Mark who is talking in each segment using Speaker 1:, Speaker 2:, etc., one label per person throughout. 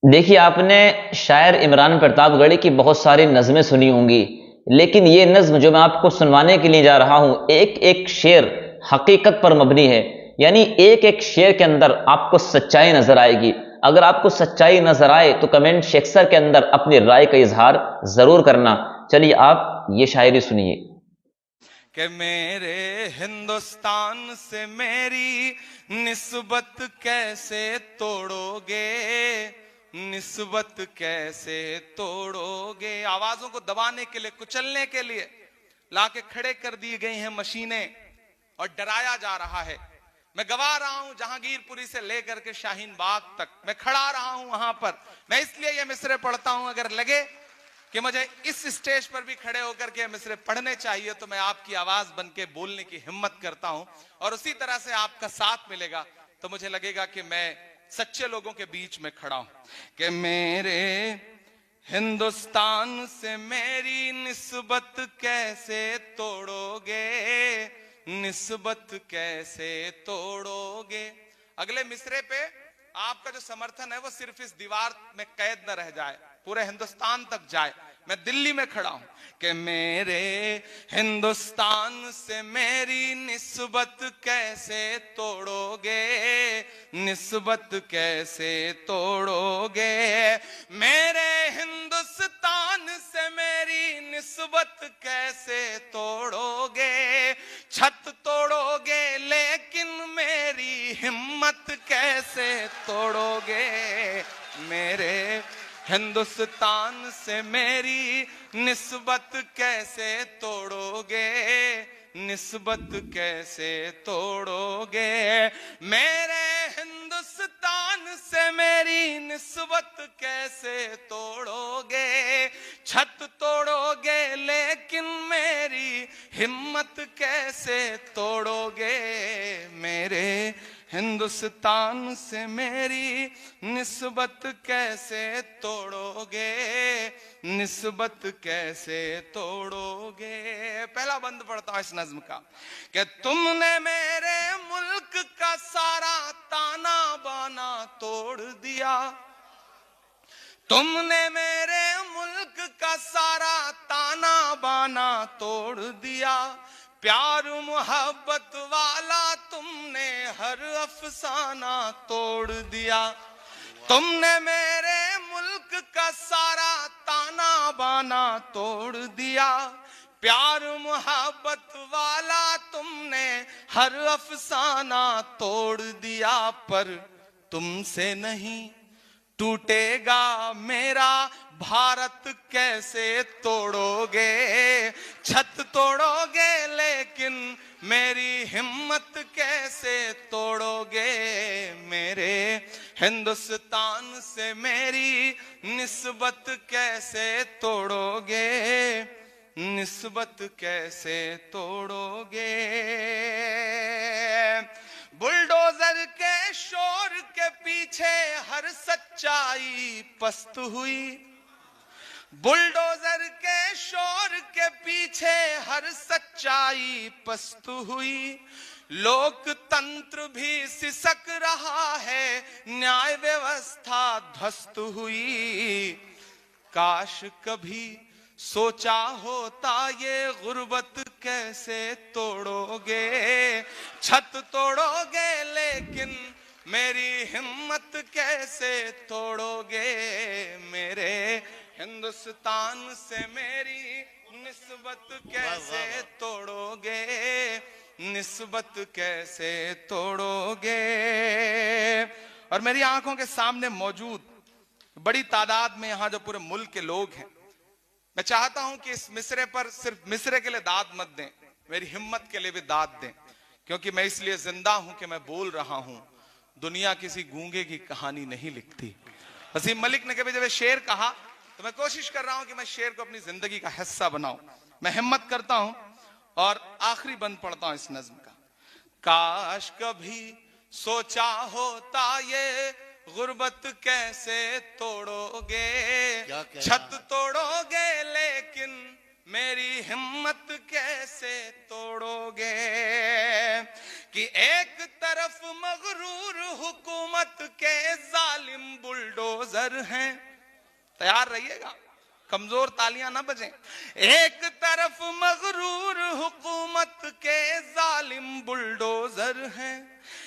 Speaker 1: देखिए, आपने शायर इमरान प्रतापगढ़ी की बहुत सारी नज़में सुनी होंगी, लेकिन ये नज़्म जो मैं आपको सुनवाने के लिए जा रहा हूं, एक एक शेर हकीकत पर मबनी है। यानी एक एक शेर के अंदर आपको सच्चाई नजर आएगी। अगर आपको सच्चाई नजर आए तो कमेंट सेक्शन के अंदर अपनी राय का इजहार जरूर करना। चलिए, आप ये शायरी सुनिए।
Speaker 2: कि मेरे हिंदुस्तान से मेरी निस्बत कैसे तोड़ोगे, निस्बत कैसे तोड़ोगे। आवाजों को दबाने के लिए, कुचलने के लिए लाके खड़े कर दी गई हैं मशीनें और डराया जा रहा है। मैं गवा रहा हूं जहांगीरपुरी से लेकर के शाहीन बाग तक, मैं खड़ा रहा हूं वहां पर। मैं इसलिए ये मिसरे पढ़ता हूं, अगर लगे कि मुझे इस स्टेज पर भी खड़े होकर के मिसरे पढ़ने चाहिए तो मैं आपकी आवाज बन के बोलने की हिम्मत करता हूं। और उसी तरह से आपका साथ मिलेगा तो मुझे लगेगा कि मैं सच्चे लोगों के बीच में खड़ा हूं। कि मेरे हिंदुस्तान से मेरी निस्बत कैसे तोड़ोगे, निस्बत कैसे तोड़ोगे। अगले मिसरे पे आपका जो समर्थन है वो सिर्फ इस दीवार में कैद न रह जाए, पूरे हिंदुस्तान तक जाए। मैं दिल्ली में खड़ा हूं कि मेरे हिंदुस्तान से मेरी निस्बत कैसे तोड़ोगे, निस्बत कैसे तोड़ोगे। मेरे हिंदुस्तान से मेरी निस्बत कैसे तोड़ोगे। छत तोड़ोगे लेकिन मेरी हिम्मत कैसे तोड़ोगे। मेरे हिंदुस्तान से मेरी निस्बत कैसे तोड़ोगे, निस्बत कैसे तोड़ोगे। मेरे हिंदुस्तान से मेरी निस्बत कैसे तोड़ोगे। छत तोड़ोगे लेकिन मेरी हिम्मत कैसे तोड़ोगे। मेरे हिंदुस्तान से मेरी निस्बत कैसे तोड़ोगे, निस्बत कैसे तोड़ोगे। पहला बंद पढ़ता हूं इस नज्म का कि तुमने मेरे मुल्क का सारा ताना बाना तोड़ दिया। तुमने मेरे मुल्क का सारा ताना बाना तोड़ दिया। प्यार मोहब्बत वाला तुमने हर अफसाना तोड़ दिया। तुमने मेरे मुल्क का सारा ताना बाना तोड़ दिया। प्यार मोहब्बत वाला तुमने हर अफसाना तोड़ दिया। पर तुमसे नहीं टूटेगा मेरा भारत कैसे तोड़ोगे। छत तोड़ोगे लेकिन मेरी हिम्मत कैसे तोड़ोगे। मेरे हिंदुस्तान से मेरी निस्बत कैसे तोड़ोगे, निस्बत कैसे तोड़ोगे। बुलडोजर के शोर के पीछे हर सच्चाई पस्त हुई। बुलडोजर के शोर के पीछे हर सच्चाई पस्त हुई। लोकतंत्र भी सिसक रहा है, न्याय व्यवस्था ध्वस्त हुई। काश कभी सोचा होता ये गुर्बत कैसे तोड़ोगे। छत तोड़ोगे लेकिन मेरी हिम्मत कैसे तोड़ोगे। मेरे हिंदुस्तान से मेरी निस्बत कैसे तोड़ोगे, निस्बत कैसे तोड़ोगे। और मेरी आंखों के सामने मौजूद बड़ी तादाद में यहां जो पूरे मुल्क के लोग हैं, मैं चाहता हूं कि इस मिसरे पर सिर्फ मिसरे के लिए दाद मत दें, मेरी हिम्मत के लिए भी दाद दें। क्योंकि मैं इसलिए जिंदा हूं कि मैं बोल रहा हूं। दुनिया किसी गूंगे की कहानी नहीं लिखती। वसीम मलिक ने कभी जब शेर कहा तो मैं कोशिश कर रहा हूं कि मैं शेर को अपनी जिंदगी का हिस्सा बनाऊं। मैं हिम्मत करता हूं और आखिरी बंद पढ़ता हूं इस नज्म का। काश कभी सोचा होता ये गुर्बत कैसे तोड़ोगे। छत तोड़ोगे लेकिन मेरी हिम्मत कैसे तोड़ोगे। कि एक तरफ मगरूर हुकूमत के जालिम बुलडोजर हैं, तैयार रहिएगा, कमजोर तालियां ना बजें। एक तरफ मगरूर हुकूमत के जालिम बुलडोजर हैं,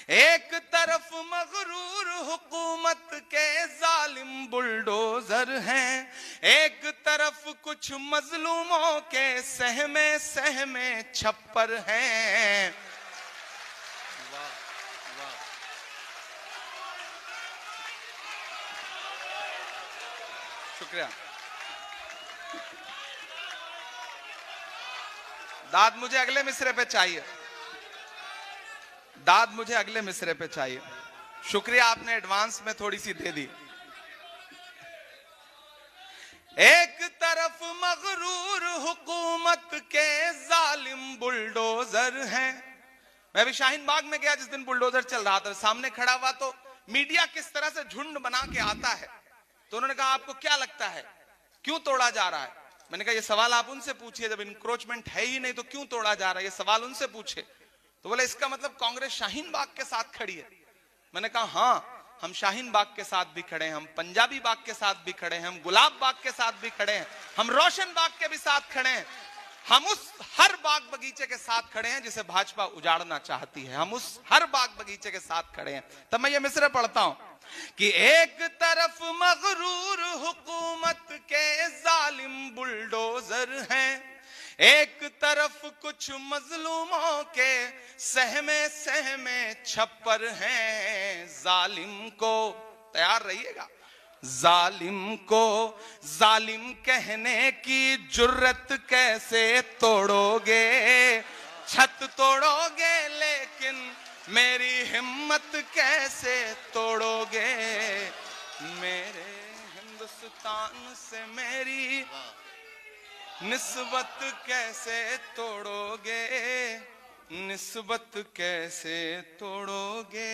Speaker 2: एक तरफ मगरूर हुकूमत के जालिम बुलडोजर हैं, एक तरफ कुछ मजलूमों के सहमे सहमे छप्पर हैं। वाह वाह, शुक्रिया। दाद मुझे अगले मिसरे पे चाहिए, दाद मुझे अगले मिसरे पे चाहिए। शुक्रिया, आपने एडवांस में थोड़ी सी दे दी। एक तरफ मगरूर हुकूमत के जालिम बुलडोजर हैं। मैं भी शाहीन बाग में गया जिस दिन बुलडोजर चल रहा था, सामने खड़ा हुआ तो मीडिया किस तरह से झुंड बना के आता है, तो उन्होंने कहा आपको क्या लगता है क्यों तोड़ा जा रहा है? मैंने कहा ये सवाल आप उनसे पूछिए, जब इंक्रोचमेंट है ही नहीं तो क्यों तोड़ा जा रहा है, ये सवाल उनसे पूछे। तो बोले इसका मतलब कांग्रेस शाहीन बाग के साथ खड़ी है। मैंने कहा हाँ, हम शाहीन बाग के साथ भी खड़े हैं, हम पंजाबी बाग के साथ भी खड़े हैं, हम गुलाब बाग के साथ भी खड़े हैं, हम रोशन बाग के भी साथ खड़े हैं, हम उस हर बाग बगीचे के साथ खड़े हैं जिसे भाजपा उजाड़ना चाहती है, हम उस हर बाग बगीचे के साथ खड़े हैं। तब मैं ये मिसरे पढ़ता हूं कि एक तरफ मगरूर हुकूमत के जालिम बुलडोजर हैं, एक तरफ कुछ मजलूमों के सहमे सहमे छप्पर हैं। जालिम को, तैयार रहिएगा, जालिम को जालिम कहने की जुर्रत कैसे तोड़ोगे? छत तोड़ोगे लेकिन मेरी हिम्मत कैसे तोड़ोगे? मेरे हिंदुस्तान से मेरी निस्बत कैसे तोड़ोगे? निस्बत कैसे तोड़ोगे?